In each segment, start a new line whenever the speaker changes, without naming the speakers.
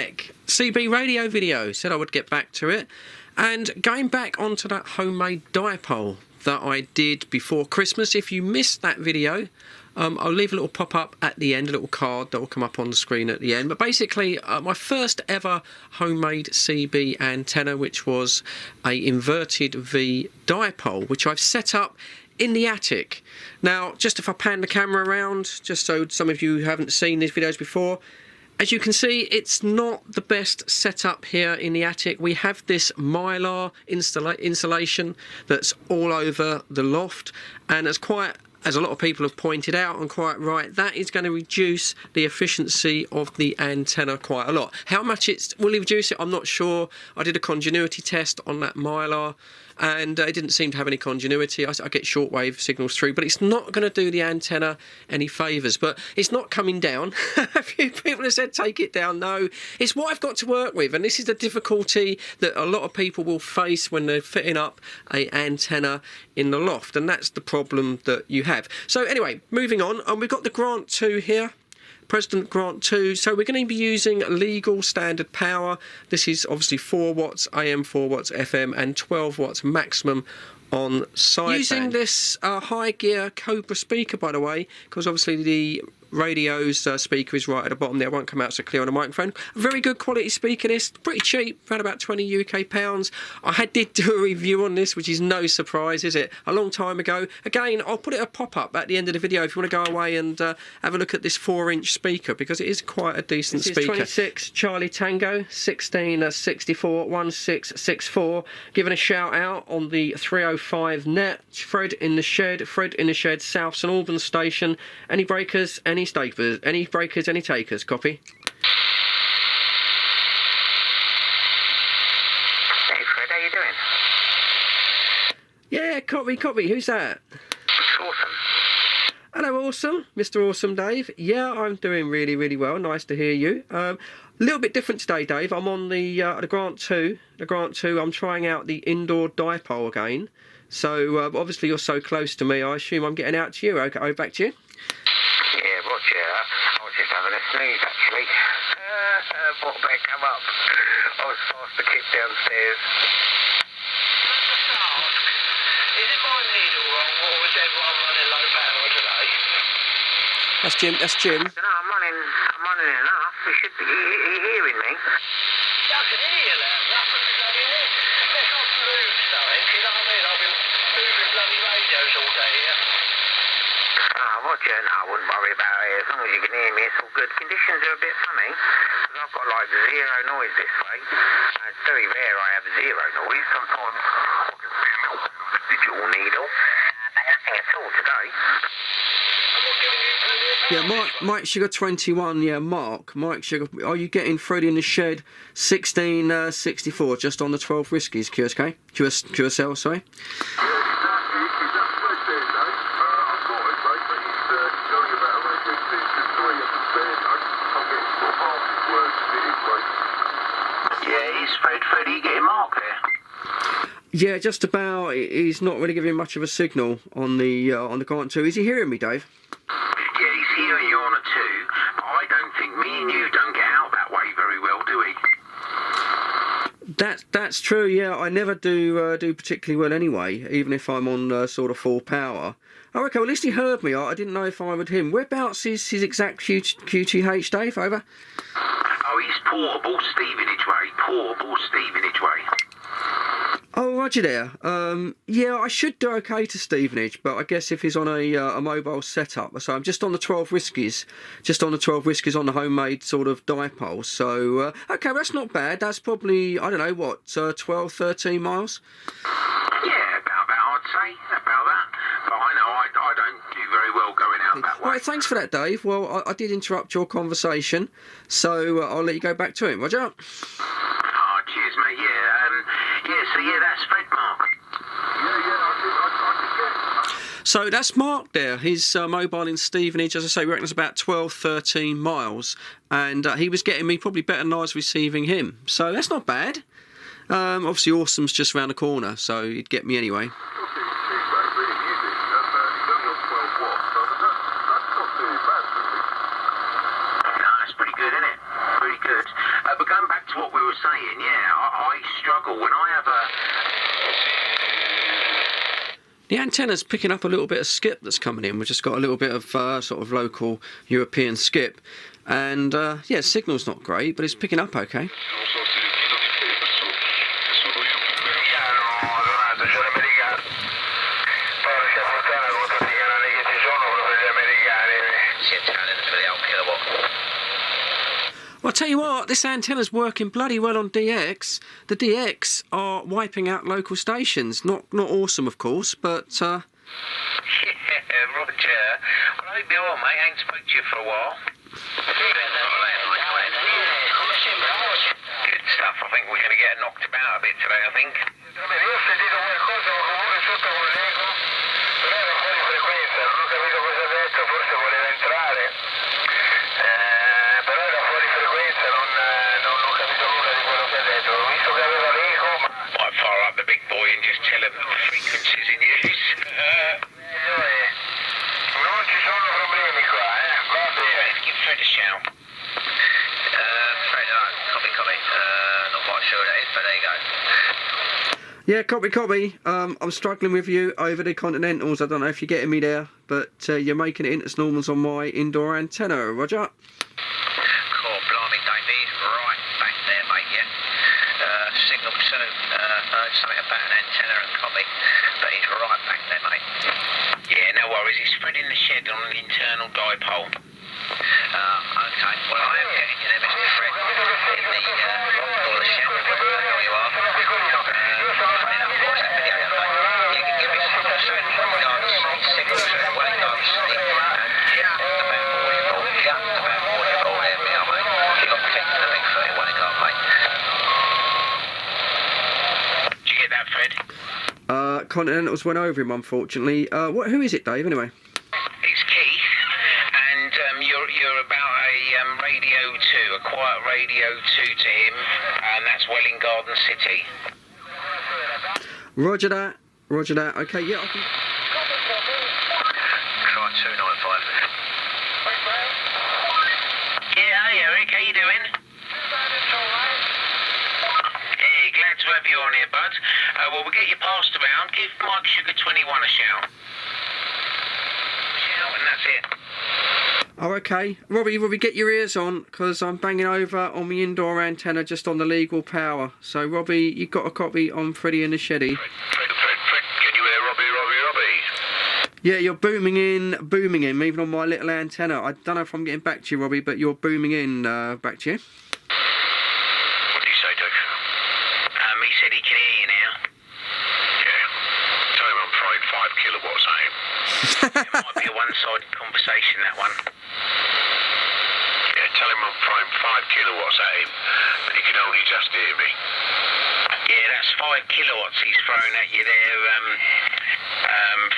back. CB radio video. Said I would get back to it. And going back onto that homemade dipole that I did before Christmas. If you missed that video, I'll leave a little pop-up at the end, a little card that will come up on the screen at the end. But basically, my first ever homemade CB antenna, which was a inverted V dipole, which I've set up in the attic. Now, just if I pan the camera around, just so some of you haven't seen these videos before, as you can see, it's not the best setup here in the attic. We have this mylar insulation that's all over the loft, and as a lot of people have pointed out, and quite right, that is going to reduce the efficiency of the antenna quite a lot. How much will it reduce it? I'm not sure. I did a continuity test on that mylar, and it didn't seem to have any continuity. I get shortwave signals through, but it's not going to do the antenna any favours. But it's not coming down. A few people have said take it down. No, it's what I've got to work with, and this is the difficulty that a lot of people will face when they're fitting up an antenna in the loft, and that's the problem that you have. So anyway, moving on, and we've got the Grant 2 here. President Grant 2, so we're going to be using legal standard power. This is obviously 4 watts AM, 4 watts FM, and 12 watts maximum on sideband. Using this high gear Cobra speaker, by the way, because obviously the radio's speaker is right at the bottom there. It won't come out so clear on the microphone. A very good quality speaker, this. Pretty cheap, around about 20 UK pounds. I did do a review on this, which is no surprise, is it? A long time ago. Again, I'll put it a pop-up at the end of the video if you want to go away and have a look at this 4-inch speaker, because it is quite a decent speaker. 26 Charlie Tango, 16 64 1664. Giving a shout out on the 305 net. Fred in the shed, South St Albans station. Any breakers, any breakers, any takers, copy.
Hey Fred, how you doing?
Yeah, copy, who's that?
It's Awesome.
Hello Awesome, Mr. Awesome Dave. Yeah, I'm doing really, really well, nice to hear you. A little bit different today, Dave. I'm on the Grant 2. The Grant 2, I'm trying out the indoor dipole again. So obviously you're so close to me, I assume I'm getting out to you. Okay, back to you.
Yeah, Roger. I was just having a snooze, actually. Thought I'd come up. I was fast to keep downstairs. Is it my needle wrong, or was everyone running low power today?
That's Jim.
No, I'm running enough. You should be hearing me. Yeah, I can hear you loud enough. Let's not move something, you know what I mean? I've been moving bloody radios all day here. Roger, no, I wouldn't worry about it. As long as you can hear me, it's all good. Conditions are a bit funny, because I've got like zero noise this way. It's very rare I have zero noise. Sometimes I can feel a digital needle. Nothing at all today.
Yeah, Mike Sugar 21. Yeah, Mike Sugar. Are you getting Freddy in the shed 1664 just on the 12 whiskies? QSL, sorry.
Freddy, you getting Mark there?
Yeah, just about. He's not really giving much of a signal on the Grant 2. Is he hearing me, Dave?
Yeah, he's hearing you on a 2. But I don't think me and you don't get out that way very well, do we?
That's true. Yeah, I never do particularly well anyway, even if I'm on sort of full power. Oh, okay. Well, at least he heard me. I didn't know if I would him. Whereabouts is his exact QTH, Dave? Over.
Oh, he's portable Stevenage way.
Oh, roger there. Yeah, I should do okay to Stevenage, but I guess if he's on a mobile setup, so I'm just on the 12 whiskies, on the homemade sort of dipole. So, okay, well, that's not bad. That's probably, I don't know, what, 12, 13 miles?
Yeah, about that, I'd say, about that. But I know I don't do very well going out that way.
Right, thanks for that, Dave. Well, I did interrupt your conversation, so I'll let you go back to him. Roger.
Oh, cheers, mate. Yeah, that's Fred, Mark.
So that's Mark there. His mobile in Stevenage, as I say, we reckon it's about 12, 13 miles. And he was getting me probably better than I was receiving him. So that's not bad. Obviously, Awesome's just around the corner, so he'd get me anyway.
That's pretty good, isn't it? Pretty good. But going you're saying, yeah, I struggle when I have a...
The antenna's picking up a little bit of skip that's coming in. We've just got a little bit of sort of local European skip. And, yeah, signal's not great, but it's picking up okay. Well, I'll tell you what, this antenna's working bloody well on DX. The DX are wiping out local stations. Not awesome, of course, but...
Yeah, Roger. Well, I hope you're all, mate. I ain't spoke to you for a while. Good stuff. I think we're going to get knocked about a bit today, I think. Might fire up the big boy and just tell him the frequencies in use. Non ci sono problemi qua, va bene. Give Fred a shout. Fred, copy. Not quite sure what that is, but there you go.
Yeah, copy. I'm struggling with you over the Continentals. I don't know if you're getting me there, but you're making it into normals on my indoor antenna, Roger.
Cool, blimey, Davey. Right back there, mate, yeah. Signal 2, heard something about an antenna and copy, but he's right back there, mate. Yeah, no worries, he's spreading the shed on an internal dipole. Okay, well, I am getting you there, Mr. Fred, in the loft or the shed, wherever you are. Funny enough, what's that video, mate? You can give me signal 2 regarding signal 2 when it goes sleep, and just about audible there, mate. You got clicked to the big 31 it got, mate. Did you get that, Fred?
Continentals went over him, unfortunately. Who is it, Dave, anyway?
It's Keith, and you're about a Radio 2, a quiet Radio 2 to him, and that's Welling Garden City.
Roger that. Okay, yeah, I can...
Try 295. Yeah, Eric, how you doing? Hey, glad to have you on here, bud. Well, we'll get you passed around. Give Mike Sugar 21 a shout. And that's it.
Oh, okay. Robbie, get your ears on, because I'm banging over on my indoor antenna just on the legal power. So, Robbie, you got a copy on Freddie and the Sheddy.
Fred, can you hear Robbie?
Yeah, you're booming in, even on my little antenna. I don't know if I'm getting back to you, Robbie, but you're booming in back to you.
What did you say, Dave? He said he can hear you now. Yeah. Tell him I'm throwing 5 kilowatts at him. It might be a one-sided conversation, that one. Yeah, tell him I'm throwing 5 kilowatts at him, but he can only just hear me. Yeah, that's 5 kilowatts he's throwing at you there,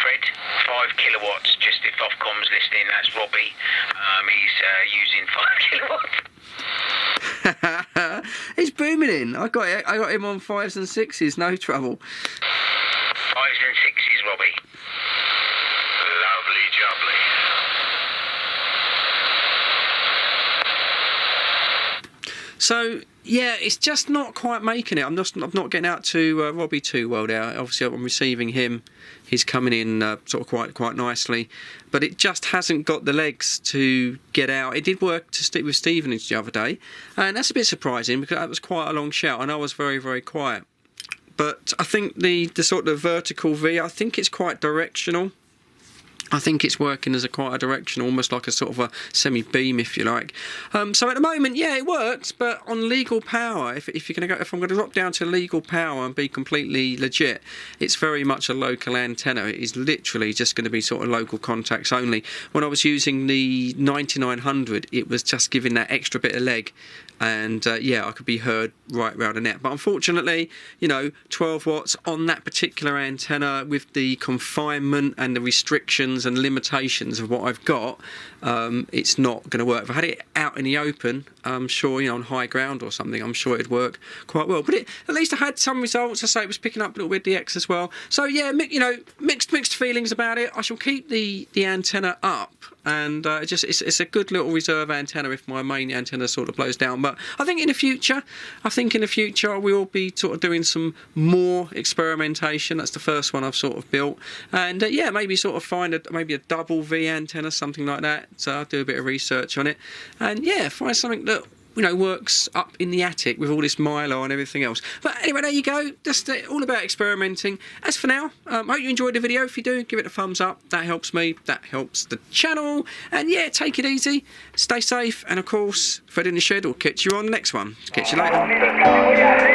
Fred. 5 kilowatts, just if Ofcom's listening, that's Robbie. He's using 5 kilowatts.
He's booming in. I got him on 5s and 6s, no trouble.
5s and 6s, Robbie. Lovely jubbly.
So yeah, it's just not quite making it. I'm not getting out to Robbie too well there. Obviously, I'm receiving him. He's coming in sort of quite nicely, but it just hasn't got the legs to get out. It did work to stick with Stevenage the other day, and that's a bit surprising because that was quite a long shout, and I was very quiet. But I think the sort of vertical V, I think it's quite directional. I think it's working as quite a direction, almost like a sort of a semi-beam, if you like. So at the moment, yeah, it works, but on legal power, if I'm going to drop down to legal power and be completely legit, it's very much a local antenna. It is literally just going to be sort of local contacts only. When I was using the 9900, it was just giving that extra bit of leg. And yeah, I could be heard right round the net. But unfortunately, 12 watts on that particular antenna with the confinement and the restrictions restrictions and limitations of what I've got, it's not going to work. If I had it out in the open, I'm sure, you know, on high ground or something, I'm sure it'd work quite well. But at least I had some results. I say it was picking up a little bit of DX as well. So yeah, you know, mixed feelings about it. I shall keep the antenna up, and it's a good little reserve antenna if my main antenna sort of blows down. But I think in the future we'll be sort of doing some more experimentation. That's the first one I've sort of built, and yeah, maybe sort of find maybe a double V antenna, something like that. So I'll do a bit of research on it, and yeah, find something that, you know, works up in the attic with all this Mylar and everything else. But anyway, there you go. Just all about experimenting. As for now, hope you enjoyed the video. If you do, give it a thumbs up. That helps me. That helps the channel. And yeah, take it easy. Stay safe. And of course, Fred in the Shed will catch you on the next one. Catch you later.